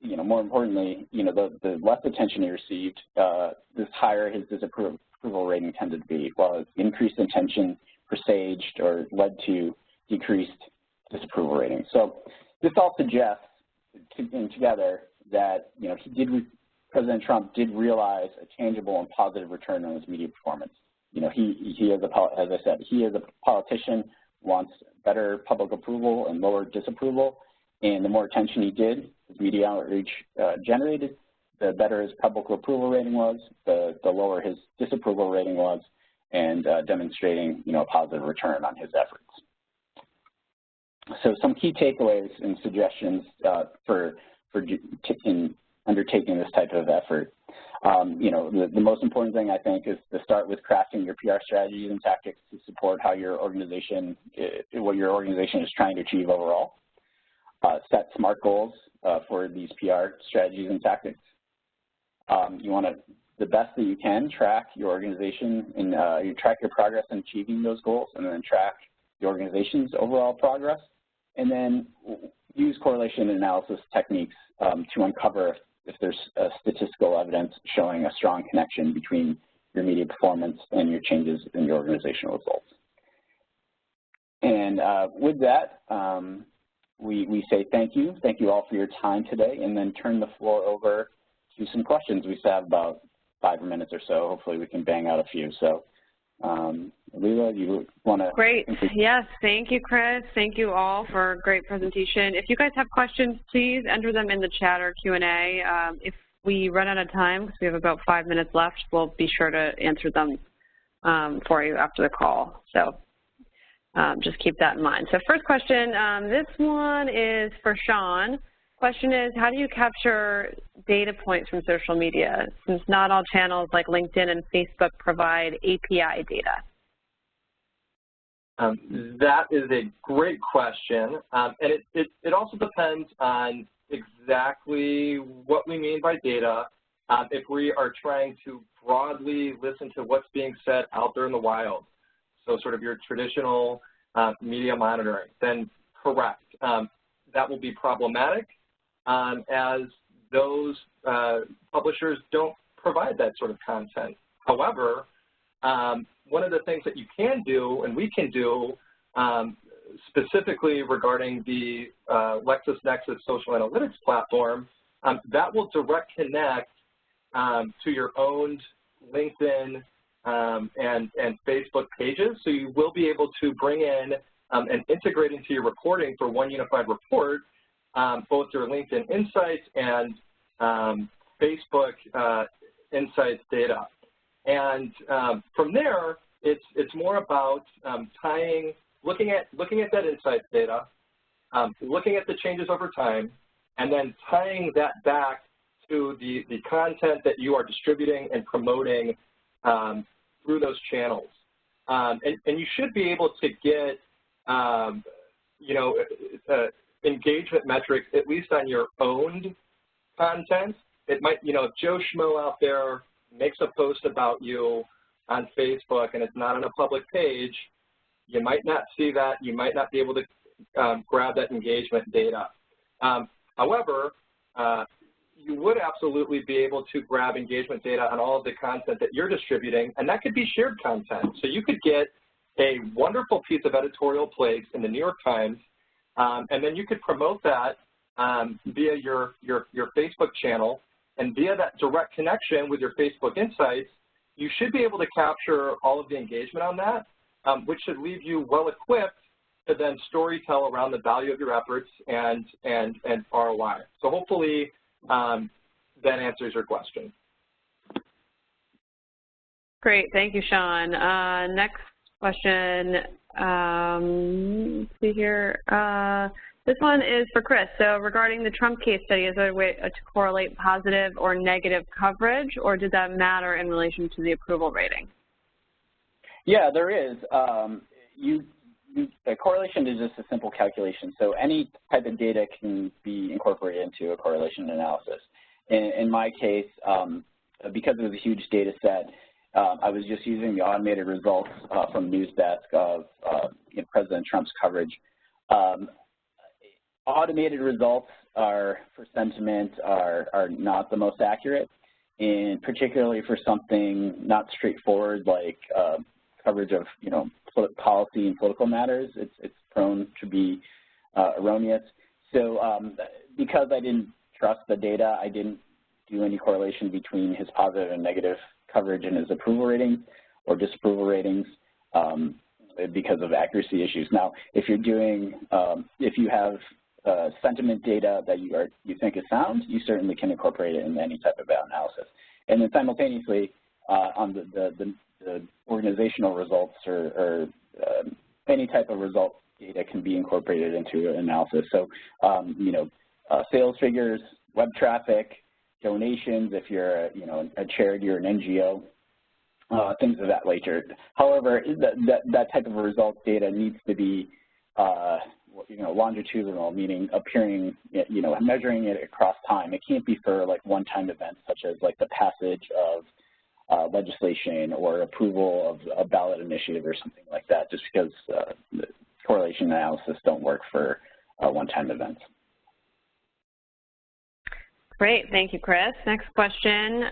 Speaker 5: more importantly, the less attention he received, the higher his disapproval rating tended to be, while increased attention presaged or led to decreased disapproval rating. So this all suggests together that, President Trump did realize a tangible and positive return on his media performance. He as I said, he as a politician wants better public approval and lower disapproval, and the more attention he did, his media outreach generated, the better his public approval rating was, the lower his disapproval rating was, and demonstrating, a positive return on his efforts. So some key takeaways and suggestions for undertaking this type of effort. The most important thing, I think, is to start with crafting your PR strategies and tactics to support how your organization, what your organization is trying to achieve overall. Set SMART goals for these PR strategies and tactics. You want to, the best that you can, track your organization and you track your progress in achieving those goals, and then track the organization's overall progress, and then use correlation analysis techniques to uncover if there's statistical evidence showing a strong connection between your media performance and your changes in your organizational results. And with that, we say thank you. Thank you all for your time today, and then turn the floor over to some questions. We still have about 5 minutes or so. Hopefully we can bang out a few. So, Leela, you want to?
Speaker 3: Great. Yes. Thank you, Chris. Thank you all for a great presentation. If you guys have questions, please enter them in the chat or Q&A. If we run out of time, because we have about 5 minutes left, we'll be sure to answer them for you after the call. So just keep that in mind. So first question, this one is for Sean. Question is, how do you capture data points from social media, since not all channels like LinkedIn and Facebook provide API data?
Speaker 1: That is a great question, and it also depends on exactly what we mean by data. If we are trying to broadly listen to what's being said out there in the wild, so sort of your traditional media monitoring, then correct. That will be problematic as those publishers don't provide that sort of content. However, one of the things that you can do, and we can do, specifically regarding the LexisNexis social analytics platform, that will direct connect to your owned LinkedIn and Facebook pages. So you will be able to bring in and integrate into your reporting for one unified report, both your LinkedIn Insights and Facebook Insights data. And from there, it's more about tying, looking at that Insights data, looking at the changes over time, and then tying that back to the content that you are distributing and promoting through those channels. And you should be able to get, engagement metrics, at least on your owned content. It might, if Joe Schmo out there makes a post about you on Facebook and it's not on a public page, you might not see that. You might not be able to grab that engagement data. However, you would absolutely be able to grab engagement data on all of the content that you're distributing, and that could be shared content. So you could get a wonderful piece of editorial place in the New York Times, and then you could promote that via your Facebook channel, and via that direct connection with your Facebook Insights, you should be able to capture all of the engagement on that, which should leave you well-equipped to then storytell around the value of your efforts and ROI. So hopefully that answers your question.
Speaker 3: Great, thank you, Sean. Next question, let's see here. This one is for Chris. So regarding the Trump case study, is there a way to correlate positive or negative coverage, or did that matter in relation to the approval rating?
Speaker 5: Yeah, there is. The correlation is just a simple calculation. So any type of data can be incorporated into a correlation analysis. In my case, because it was a huge data set, I was just using the automated results from NewsDesk of President Trump's coverage. Automated results are, for sentiment, are not the most accurate, and particularly for something not straightforward like coverage of policy and political matters, it's prone to be erroneous. So because I didn't trust the data, I didn't do any correlation between his positive and negative coverage and his approval ratings or disapproval ratings because of accuracy issues. Now, if you're doing, if you have sentiment data that you think is sound, you certainly can incorporate it in any type of analysis. And then simultaneously, on the organizational results or any type of result data can be incorporated into an analysis. So, sales figures, web traffic, donations, if you're a charity or an NGO, things of that nature. However, that type of result data needs to be longitudinal, meaning appearing, measuring it across time. It can't be for like one-time events such as like the passage of legislation or approval of a ballot initiative or something like that, just because the correlation analysis don't work for one-time events.
Speaker 3: Great, thank you, Chris. Next question,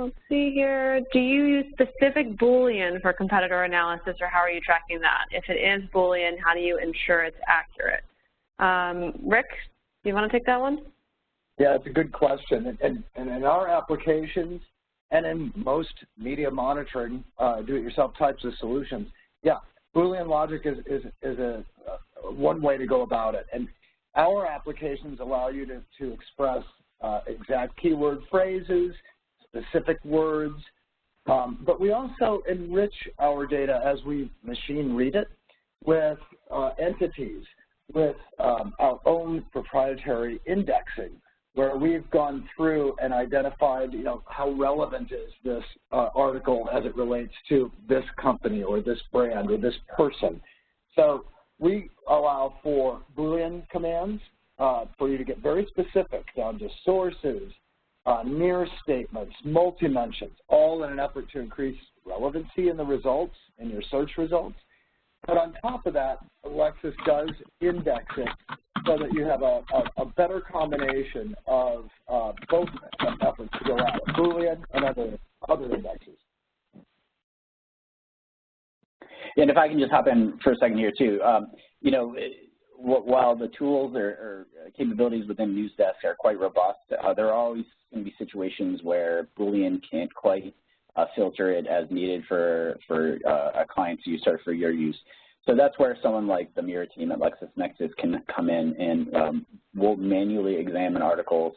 Speaker 3: let's see here. Do you use specific Boolean for competitor analysis, or how are you tracking that? If it is Boolean, how do you ensure it's accurate? Rick, do you want to take that one?
Speaker 4: Yeah, it's a good question. And in our applications and in most media monitoring, do-it-yourself types of solutions, yeah, Boolean logic is one way to go about it. And our applications allow you to express exact keyword phrases, specific words, but we also enrich our data as we machine read it with entities, with our own proprietary indexing where we've gone through and identified, how relevant is this article as it relates to this company or this brand or this person. So we allow for Boolean commands for you to get very specific down to sources, near statements, multi-mentions, all in an effort to increase relevancy in the results, in your search results. But on top of that, Lexis does index it so that you have a better combination of both efforts to go out, Boolean and other indexes.
Speaker 5: And if I can just hop in for a second here too, while the tools or capabilities within NewsDesk are quite robust, there are always going to be situations where Boolean can't quite filter it as needed for a client's use or for your use. So that's where someone like the Mirror team at LexisNexis can come in and will manually examine articles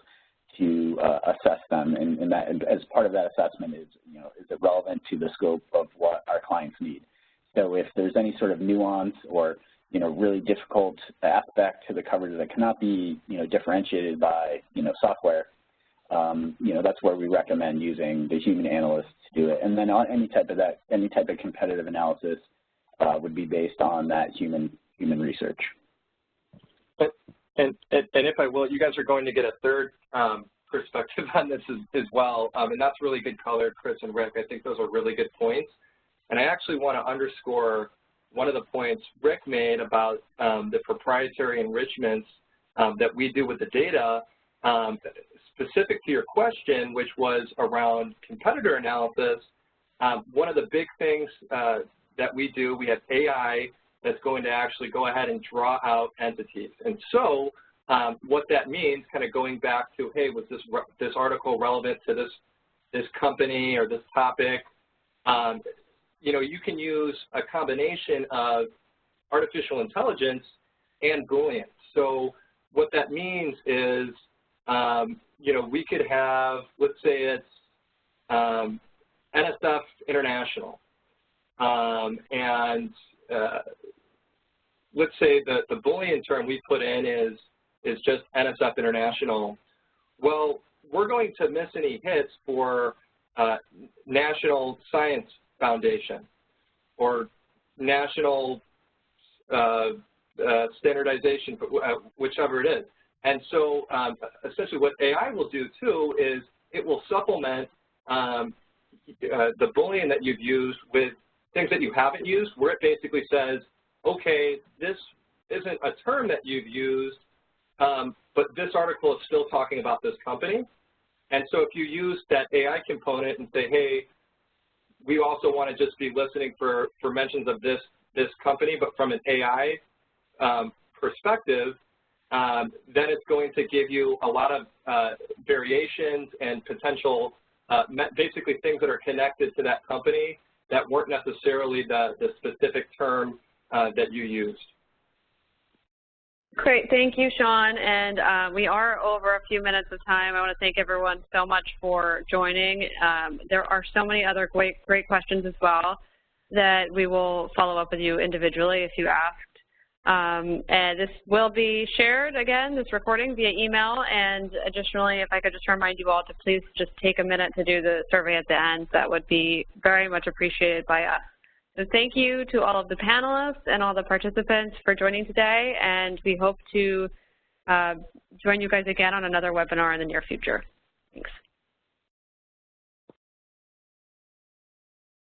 Speaker 5: to assess them, and that, as part of that assessment is, is it relevant to the scope of what our clients need. So if there's any sort of nuance or really difficult aspect to the coverage that cannot be differentiated by software, that's where we recommend using the human analyst to do it. And then on any type of competitive analysis would be based on that human research.
Speaker 1: And if I will, you guys are going to get a third perspective on this as well, and that's really good color, Chris and Rick. I think those are really good points. And I actually want to underscore one of the points Rick made about the proprietary enrichments that we do with the data, specific to your question, which was around competitor analysis. One of the big things that we do, we have AI that's going to actually go ahead and draw out entities. And so what that means, kind of going back to, hey, was this article relevant to this company or this topic? You can use a combination of artificial intelligence and Boolean. So what that means is, we could have, let's say it's NSF International, and let's say the Boolean term we put in is just NSF International. Well, we're going to miss any hits for National Science Foundation or National Standardization, whichever it is. And so essentially what AI will do too is it will supplement the Boolean that you've used with things that you haven't used, where it basically says, okay, this isn't a term that you've used, but this article is still talking about this company. And so if you use that AI component and say, hey, we also want to just be listening for mentions of this company, but from an AI perspective, then it's going to give you a lot of variations and potential, basically things that are connected to that company that weren't necessarily the specific term that you used.
Speaker 3: Great, thank you, Sean. And we are over a few minutes of time. I want to thank everyone so much for joining. There are so many other great questions as well that we will follow up with you individually if you asked. And this will be shared, again, this recording via email. And additionally, if I could just remind you all to please just take a minute to do the survey at the end, that would be very much appreciated by us. So thank you to all of the panelists and all the participants for joining today, and we hope to join you guys again on another webinar in the near future. Thanks.